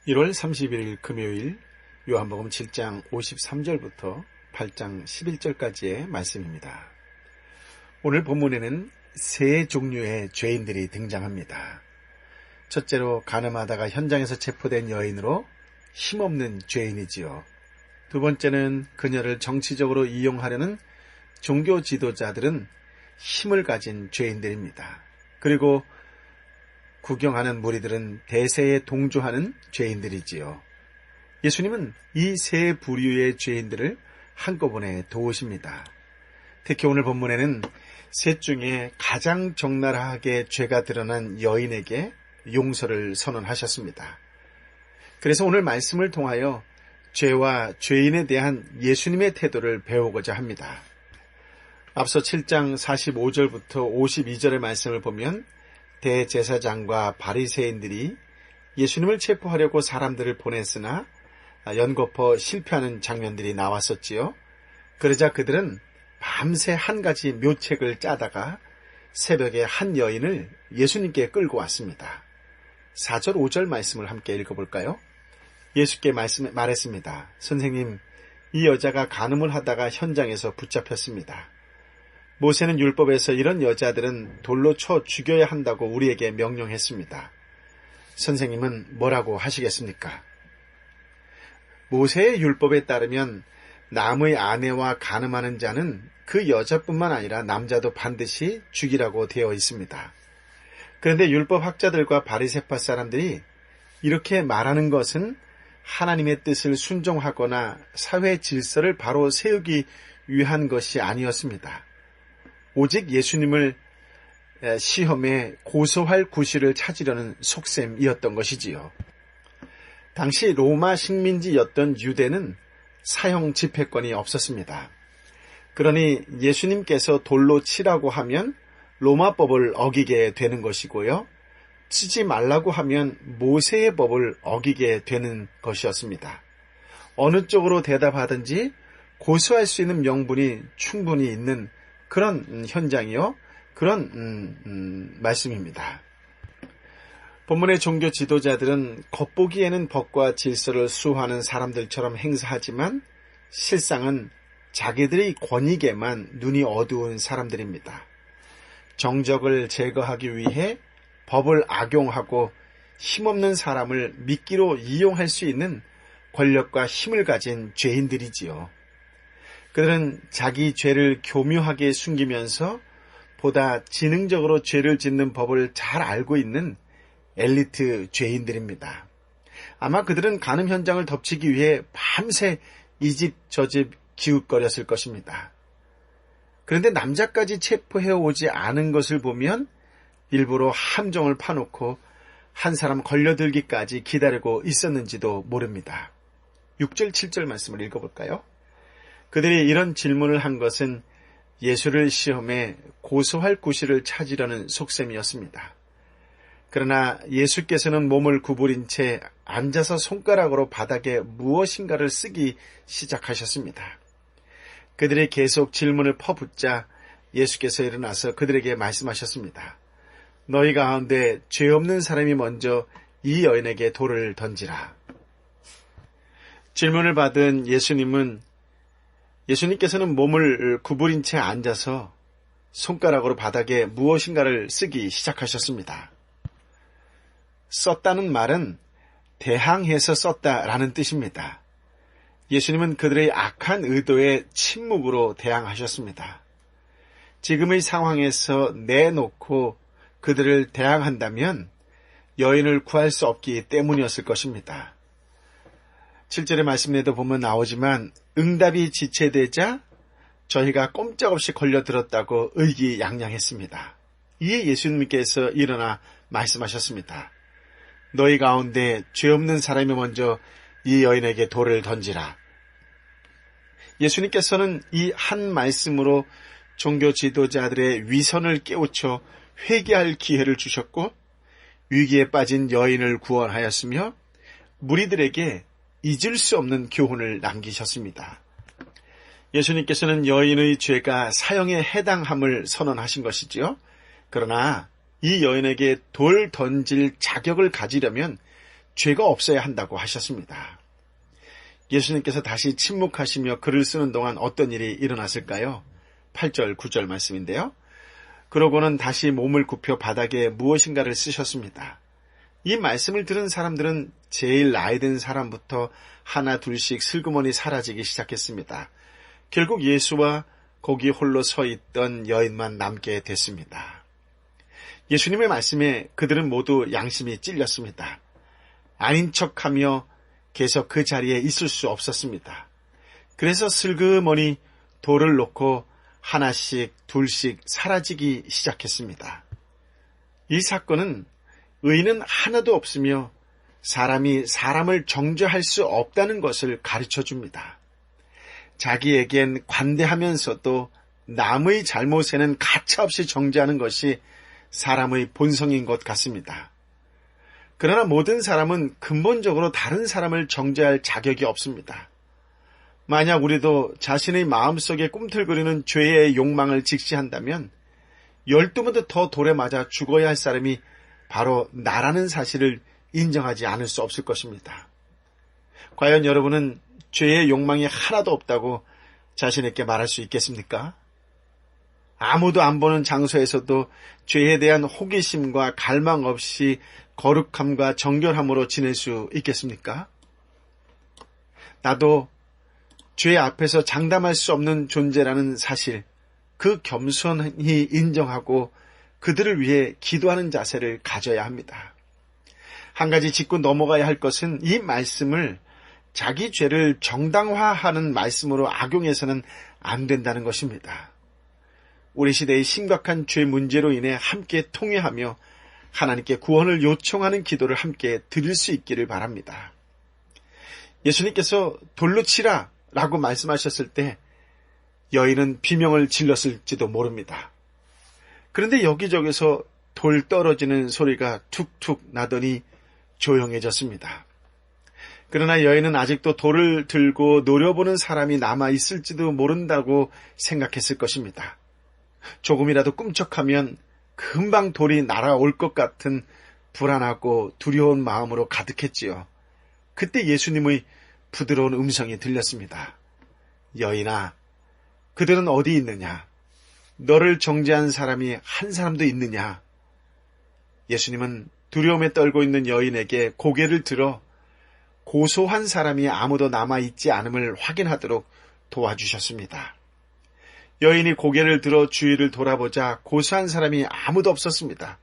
1월 31일 금요일 요한복음 7장 53절부터 8장 11절까지의 말씀입니다. 오늘 본문에는 세 종류의 죄인들이 등장합니다. 첫째로 가늠하다가 현장에서 체포된 여인으로 힘없는 죄인이지요. 두 번째는 그녀를 정치적으로 이용하려는 종교 지도자들은 힘을 가진 죄인들입니다. 그리고 구경하는 무리들은 대세에 동조하는 죄인들이지요. 예수님은 이 세 부류의 죄인들을 한꺼번에 도우십니다. 특히 오늘 본문에는 셋 중에 가장 적나라하게 죄가 드러난 여인에게 용서를 선언하셨습니다. 그래서 오늘 말씀을 통하여 죄와 죄인에 대한 예수님의 태도를 배우고자 합니다. 앞서 7장 45절부터 52절의 말씀을 보면 대제사장과 바리새인들이 예수님을 체포하려고 사람들을 보냈으나 연거푸 실패하는 장면들이 나왔었지요. 그러자 그들은 밤새 한 가지 묘책을 짜다가 새벽에 한 여인을 예수님께 끌고 왔습니다. 4절 5절 말씀을 함께 읽어볼까요? 예수께 말했습니다. 선생님, 이 여자가 간음을 하다가 현장에서 붙잡혔습니다. 모세는 율법에서 이런 여자들은 돌로 쳐 죽여야 한다고 우리에게 명령했습니다. 선생님은 뭐라고 하시겠습니까? 모세의 율법에 따르면 남의 아내와 간음하는 자는 그 여자뿐만 아니라 남자도 반드시 죽이라고 되어 있습니다. 그런데 율법 학자들과 바리새파 사람들이 이렇게 말하는 것은 하나님의 뜻을 순종하거나 사회 질서를 바로 세우기 위한 것이 아니었습니다. 오직 예수님을 시험에 고소할 구실을 찾으려는 속셈이었던 것이지요. 당시 로마 식민지였던 유대는 사형 집행권이 없었습니다. 그러니 예수님께서 돌로 치라고 하면 로마법을 어기게 되는 것이고요. 치지 말라고 하면 모세의 법을 어기게 되는 것이었습니다. 어느 쪽으로 대답하든지 고소할 수 있는 명분이 충분히 있는 그런 현장이요. 그런 말씀입니다. 본문의 종교 지도자들은 겉보기에는 법과 질서를 수호하는 사람들처럼 행사하지만 실상은 자기들의 권익에만 눈이 어두운 사람들입니다. 정적을 제거하기 위해 법을 악용하고 힘없는 사람을 미끼로 이용할 수 있는 권력과 힘을 가진 죄인들이지요. 그들은 자기 죄를 교묘하게 숨기면서 보다 지능적으로 죄를 짓는 법을 잘 알고 있는 엘리트 죄인들입니다. 아마 그들은 간음 현장을 덮치기 위해 밤새 이 집 저 집 기웃거렸을 것입니다. 그런데 남자까지 체포해 오지 않은 것을 보면 일부러 함정을 파놓고 한 사람 걸려들기까지 기다리고 있었는지도 모릅니다. 6절 7절 말씀을 읽어볼까요? 그들이 이런 질문을 한 것은 예수를 시험해 고소할 구실을 찾으려는 속셈이었습니다. 그러나 예수께서는 몸을 구부린 채 앉아서 손가락으로 바닥에 무엇인가를 쓰기 시작하셨습니다. 그들이 계속 질문을 퍼붓자 예수께서 일어나서 그들에게 말씀하셨습니다. 너희 가운데 죄 없는 사람이 먼저 이 여인에게 돌을 던지라. 질문을 받은 예수님께서는 몸을 구부린 채 앉아서 손가락으로 바닥에 무엇인가를 쓰기 시작하셨습니다. 썼다는 말은 대항해서 썼다라는 뜻입니다. 예수님은 그들의 악한 의도에 침묵으로 대항하셨습니다. 지금의 상황에서 내놓고 그들을 대항한다면 여인을 구할 수 없기 때문이었을 것입니다. 7절의 말씀에도 보면 나오지만 응답이 지체되자 저희가 꼼짝없이 걸려들었다고 의기양양했습니다. 이에 예수님께서 일어나 말씀하셨습니다. 너희 가운데 죄 없는 사람이 먼저 이 여인에게 돌을 던지라. 예수님께서는 이 한 말씀으로 종교 지도자들의 위선을 깨우쳐 회개할 기회를 주셨고 위기에 빠진 여인을 구원하였으며 무리들에게 잊을 수 없는 교훈을 남기셨습니다. 예수님께서는 여인의 죄가 사형에 해당함을 선언하신 것이지요. 그러나 이 여인에게 돌 던질 자격을 가지려면 죄가 없어야 한다고 하셨습니다. 예수님께서 다시 침묵하시며 글을 쓰는 동안 어떤 일이 일어났을까요? 8절, 9절 말씀인데요. 그러고는 다시 몸을 굽혀 바닥에 무엇인가를 쓰셨습니다. 이 말씀을 들은 사람들은 제일 나이 든 사람부터 하나 둘씩 슬그머니 사라지기 시작했습니다. 결국 예수와 거기 홀로 서 있던 여인만 남게 됐습니다. 예수님의 말씀에 그들은 모두 양심이 찔렸습니다. 아닌 척하며 계속 그 자리에 있을 수 없었습니다. 그래서 슬그머니 돌을 놓고 하나씩 둘씩 사라지기 시작했습니다. 이 사건은 의인은 하나도 없으며 사람이 사람을 정죄할 수 없다는 것을 가르쳐 줍니다. 자기에겐 관대하면서도 남의 잘못에는 가차없이 정죄하는 것이 사람의 본성인 것 같습니다. 그러나 모든 사람은 근본적으로 다른 사람을 정죄할 자격이 없습니다. 만약 우리도 자신의 마음속에 꿈틀거리는 죄의 욕망을 직시한다면 12번도 더 돌에 맞아 죽어야 할 사람이 바로 나라는 사실을 인정하지 않을 수 없을 것입니다. 과연 여러분은 죄의 욕망이 하나도 없다고 자신에게 말할 수 있겠습니까? 아무도 안 보는 장소에서도 죄에 대한 호기심과 갈망 없이 거룩함과 정결함으로 지낼 수 있겠습니까? 나도 죄 앞에서 장담할 수 없는 존재라는 사실, 그 겸손히 인정하고 그들을 위해 기도하는 자세를 가져야 합니다. 한 가지 짚고 넘어가야 할 것은 이 말씀을 자기 죄를 정당화하는 말씀으로 악용해서는 안 된다는 것입니다. 우리 시대의 심각한 죄 문제로 인해 함께 통회하며 하나님께 구원을 요청하는 기도를 함께 드릴 수 있기를 바랍니다. 예수님께서 돌로 치라 라고 말씀하셨을 때 여인은 비명을 질렀을지도 모릅니다. 그런데 여기저기서 돌 떨어지는 소리가 툭툭 나더니 조용해졌습니다. 그러나 여인은 아직도 돌을 들고 노려보는 사람이 남아 있을지도 모른다고 생각했을 것입니다. 조금이라도 꿈쩍하면 금방 돌이 날아올 것 같은 불안하고 두려운 마음으로 가득했지요. 그때 예수님의 부드러운 음성이 들렸습니다. 여인아, 그들은 어디 있느냐? 너를 정죄한 사람이 한 사람도 있느냐? 예수님은 두려움에 떨고 있는 여인에게 고개를 들어 고소한 사람이 아무도 남아있지 않음을 확인하도록 도와주셨습니다. 여인이 고개를 들어 주위를 돌아보자 고소한 사람이 아무도 없었습니다.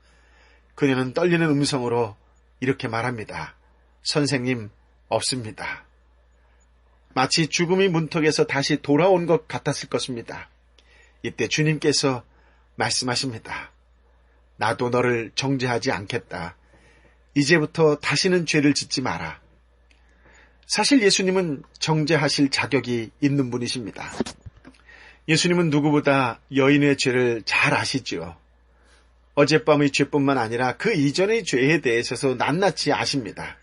그녀는 떨리는 음성으로 이렇게 말합니다. 선생님, 없습니다. 마치 죽음의 문턱에서 다시 돌아온 것 같았을 것입니다. 이때 주님께서 말씀하십니다. 나도 너를 정죄하지 않겠다. 이제부터 다시는 죄를 짓지 마라. 사실 예수님은 정죄하실 자격이 있는 분이십니다. 예수님은 누구보다 여인의 죄를 잘 아시지요. 어젯밤의 죄뿐만 아니라 그 이전의 죄에 대해서도 낱낱이 아십니다.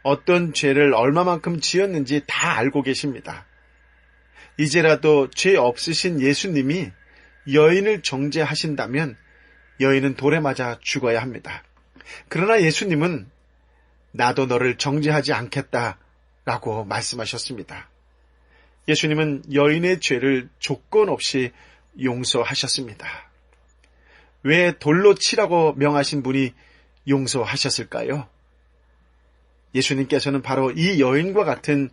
어떤 죄를 얼마만큼 지었는지 다 알고 계십니다. 이제라도 죄 없으신 예수님이 여인을 정죄하신다면 여인은 돌에 맞아 죽어야 합니다. 그러나 예수님은 나도 너를 정죄하지 않겠다 라고 말씀하셨습니다. 예수님은 여인의 죄를 조건 없이 용서하셨습니다. 왜 돌로 치라고 명하신 분이 용서하셨을까요? 예수님께서는 바로 이 여인과 같은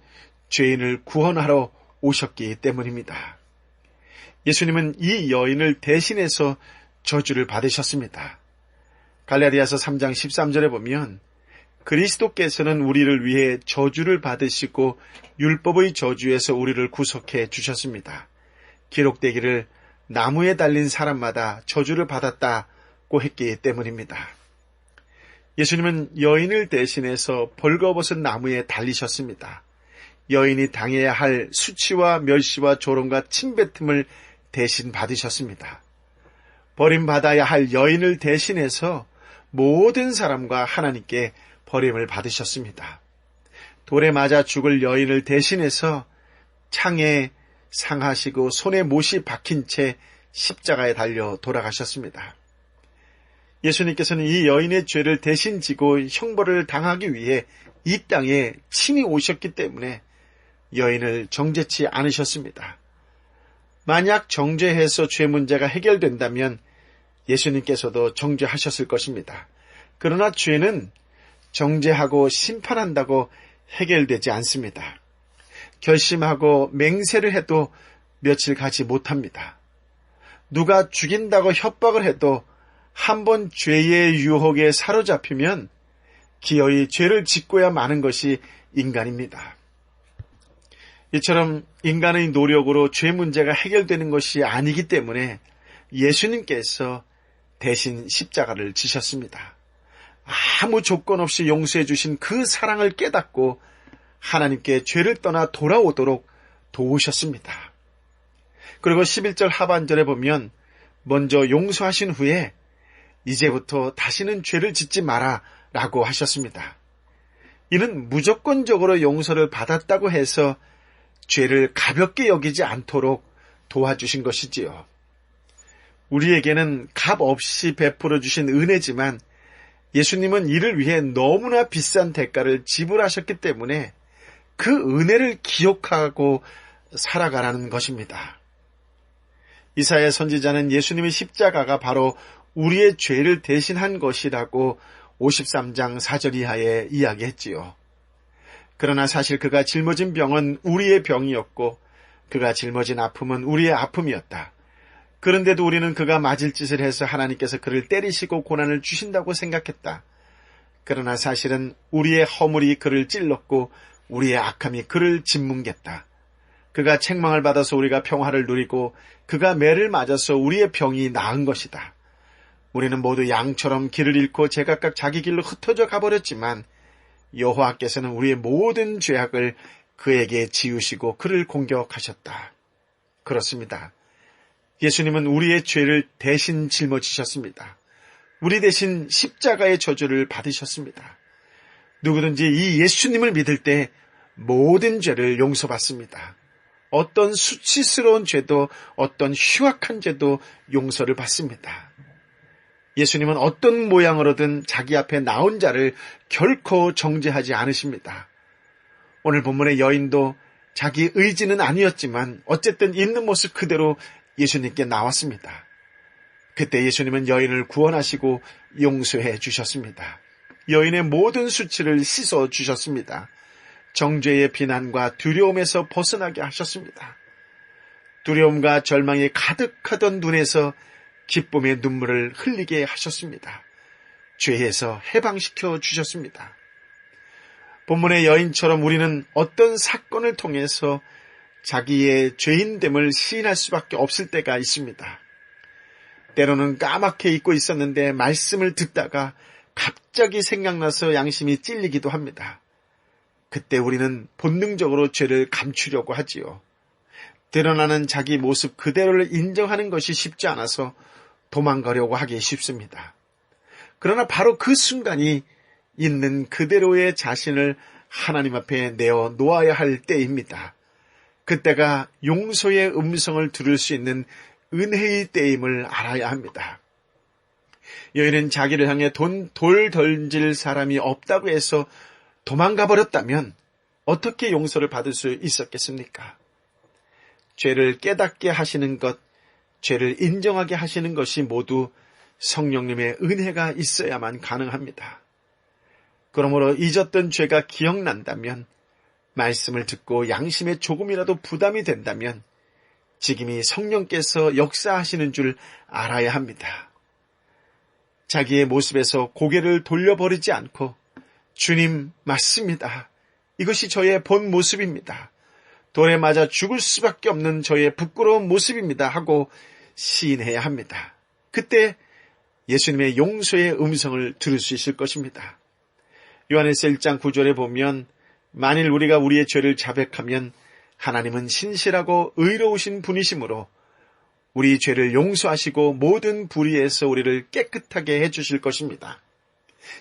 죄인을 구원하러 오셨기 때문입니다. 예수님은 이 여인을 대신해서 저주를 받으셨습니다. 갈라디아서 3장 13절에 보면 그리스도께서는 우리를 위해 저주를 받으시고 율법의 저주에서 우리를 구속해 주셨습니다. 기록되기를 나무에 달린 사람마다 저주를 받았다고 했기 때문입니다. 예수님은 여인을 대신해서 벌거벗은 나무에 달리셨습니다. 여인이 당해야 할 수치와 멸시와 조롱과 침뱉음을 대신 받으셨습니다. 버림받아야 할 여인을 대신해서 모든 사람과 하나님께 버림을 받으셨습니다. 돌에 맞아 죽을 여인을 대신해서 창에 상하시고 손에 못이 박힌 채 십자가에 달려 돌아가셨습니다. 예수님께서는 이 여인의 죄를 대신 지고 형벌을 당하기 위해 이 땅에 친히 오셨기 때문에 여인을 정죄치 않으셨습니다. 만약 정죄해서 죄 문제가 해결된다면 예수님께서도 정죄하셨을 것입니다. 그러나 죄는 정죄하고 심판한다고 해결되지 않습니다. 결심하고 맹세를 해도 며칠 가지 못합니다. 누가 죽인다고 협박을 해도 한번 죄의 유혹에 사로잡히면 기어이 죄를 짓고야 마는 것이 인간입니다. 이처럼 인간의 노력으로 죄 문제가 해결되는 것이 아니기 때문에 예수님께서 대신 십자가를 지셨습니다. 아무 조건 없이 용서해 주신 그 사랑을 깨닫고 하나님께 죄를 떠나 돌아오도록 도우셨습니다. 그리고 11절 하반절에 보면 먼저 용서하신 후에 이제부터 다시는 죄를 짓지 마라 라고 하셨습니다. 이는 무조건적으로 용서를 받았다고 해서 죄를 가볍게 여기지 않도록 도와주신 것이지요. 우리에게는 값 없이 베풀어 주신 은혜지만 예수님은 이를 위해 너무나 비싼 대가를 지불하셨기 때문에 그 은혜를 기억하고 살아가라는 것입니다. 이사야 선지자는 예수님의 십자가가 바로 우리의 죄를 대신한 것이라고 53장 4절 이하에 이야기했지요. 그러나 사실 그가 짊어진 병은 우리의 병이었고 그가 짊어진 아픔은 우리의 아픔이었다. 그런데도 우리는 그가 맞을 짓을 해서 하나님께서 그를 때리시고 고난을 주신다고 생각했다. 그러나 사실은 우리의 허물이 그를 찔렀고 우리의 악함이 그를 짓뭉갰다. 그가 책망을 받아서 우리가 평화를 누리고 그가 매를 맞아서 우리의 병이 나은 것이다. 우리는 모두 양처럼 길을 잃고 제각각 자기 길로 흩어져 가버렸지만 여호와께서는 우리의 모든 죄악을 그에게 지우시고 그를 공격하셨다. 그렇습니다. 예수님은 우리의 죄를 대신 짊어지셨습니다. 우리 대신 십자가의 저주를 받으셨습니다. 누구든지 이 예수님을 믿을 때 모든 죄를 용서받습니다. 어떤 수치스러운 죄도 어떤 흉악한 죄도 용서를 받습니다. 예수님은 어떤 모양으로든 자기 앞에 나온 자를 결코 정죄하지 않으십니다. 오늘 본문의 여인도 자기 의지는 아니었지만 어쨌든 있는 모습 그대로 예수님께 나왔습니다. 그때 예수님은 여인을 구원하시고 용서해 주셨습니다. 여인의 모든 수치를 씻어 주셨습니다. 정죄의 비난과 두려움에서 벗어나게 하셨습니다. 두려움과 절망이 가득하던 눈에서 기쁨의 눈물을 흘리게 하셨습니다. 죄에서 해방시켜 주셨습니다. 본문의 여인처럼 우리는 어떤 사건을 통해서 자기의 죄인됨을 시인할 수밖에 없을 때가 있습니다. 때로는 까맣게 잊고 있었는데 말씀을 듣다가 갑자기 생각나서 양심이 찔리기도 합니다. 그때 우리는 본능적으로 죄를 감추려고 하지요. 드러나는 자기 모습 그대로를 인정하는 것이 쉽지 않아서 도망가려고 하기 쉽습니다. 그러나 바로 그 순간이 있는 그대로의 자신을 하나님 앞에 내어 놓아야 할 때입니다. 그때가 용서의 음성을 들을 수 있는 은혜의 때임을 알아야 합니다. 여인은 자기를 향해 돌 던질 사람이 없다고 해서 도망가 버렸다면 어떻게 용서를 받을 수 있었겠습니까? 죄를 깨닫게 하시는 것, 죄를 인정하게 하시는 것이 모두 성령님의 은혜가 있어야만 가능합니다. 그러므로 잊었던 죄가 기억난다면, 말씀을 듣고 양심에 조금이라도 부담이 된다면 지금이 성령께서 역사하시는 줄 알아야 합니다. 자기의 모습에서 고개를 돌려버리지 않고 주님 맞습니다. 이것이 저의 본 모습입니다. 돌에 맞아 죽을 수밖에 없는 저의 부끄러운 모습입니다 하고 시인해야 합니다. 그때 예수님의 용서의 음성을 들을 수 있을 것입니다. 요한일서 1장 9절에 보면 만일 우리가 우리의 죄를 자백하면 하나님은 신실하고 의로우신 분이시므로 우리 죄를 용서하시고 모든 불의에서 우리를 깨끗하게 해주실 것입니다.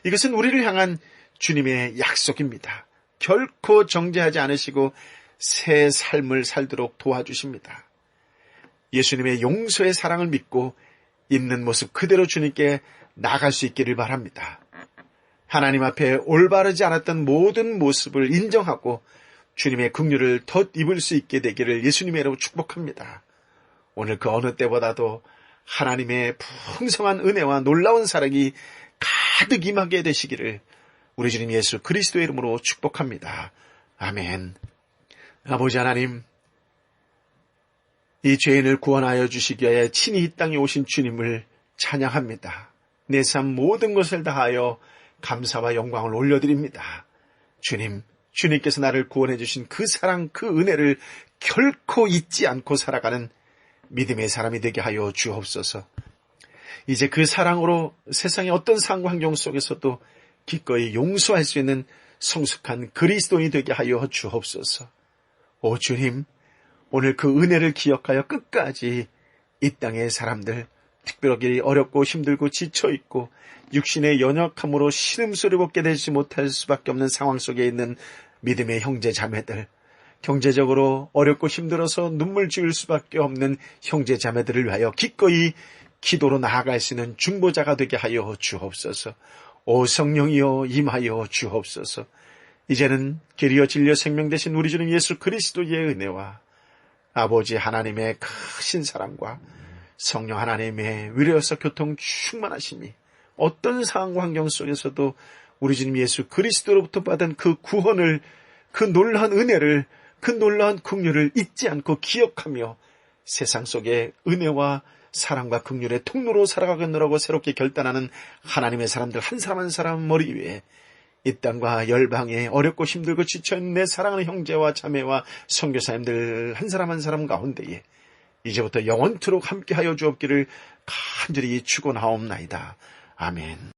이것은 우리를 향한 주님의 약속입니다. 결코 정죄하지 않으시고 새 삶을 살도록 도와주십니다. 예수님의 용서의 사랑을 믿고 있는 모습 그대로 주님께 나갈 수 있기를 바랍니다. 하나님 앞에 올바르지 않았던 모든 모습을 인정하고 주님의 긍휼을 덧입을 수 있게 되기를 예수님의 이름으로 축복합니다. 오늘 그 어느 때보다도 하나님의 풍성한 은혜와 놀라운 사랑이 가득 임하게 되시기를 우리 주님 예수 그리스도의 이름으로 축복합니다. 아멘. 아버지 하나님, 이 죄인을 구원하여 주시기 위해 친히 이 땅에 오신 주님을 찬양합니다. 내 삶 모든 것을 다하여 감사와 영광을 올려드립니다. 주님께서 나를 구원해 주신 그 사랑, 그 은혜를 결코 잊지 않고 살아가는 믿음의 사람이 되게 하여 주옵소서. 이제 그 사랑으로 세상의 어떤 상황 환경 속에서도 기꺼이 용서할 수 있는 성숙한 그리스도인이 되게 하여 주옵소서. 오 주님, 오늘 그 은혜를 기억하여 끝까지 이 땅의 사람들, 특별히 어렵고 힘들고 지쳐있고 육신의 연약함으로 신음소리 곱게 되지 못할 수밖에 없는 상황 속에 있는 믿음의 형제 자매들, 경제적으로 어렵고 힘들어서 눈물 지을 수밖에 없는 형제 자매들을 위하여 기꺼이 기도로 나아갈 수 있는 중보자가 되게 하여 주옵소서. 오 성령이여 임하여 주옵소서. 이제는 길이여 진리여 생명 되신 우리 주님 예수 그리스도의 은혜와 아버지 하나님의 크신 사랑과 성령 하나님의 위로여서 교통 충만하심이 어떤 상황 환경 속에서도 우리 주님 예수 그리스도로부터 받은 그 구원을, 그 놀라운 은혜를, 그 놀라운 긍휼을 잊지 않고 기억하며 세상 속에 은혜와 사랑과 긍휼의 통로로 살아가겠노라고 새롭게 결단하는 하나님의 사람들 한 사람 한 사람 머리 위에 이 땅과 열방에 어렵고 힘들고 지쳐있는 내 사랑하는 형제와 자매와 선교사님들 한 사람 한 사람 가운데에 이제부터 영원토록 함께하여 주옵기를 간절히 축원하옵나이다. 아멘.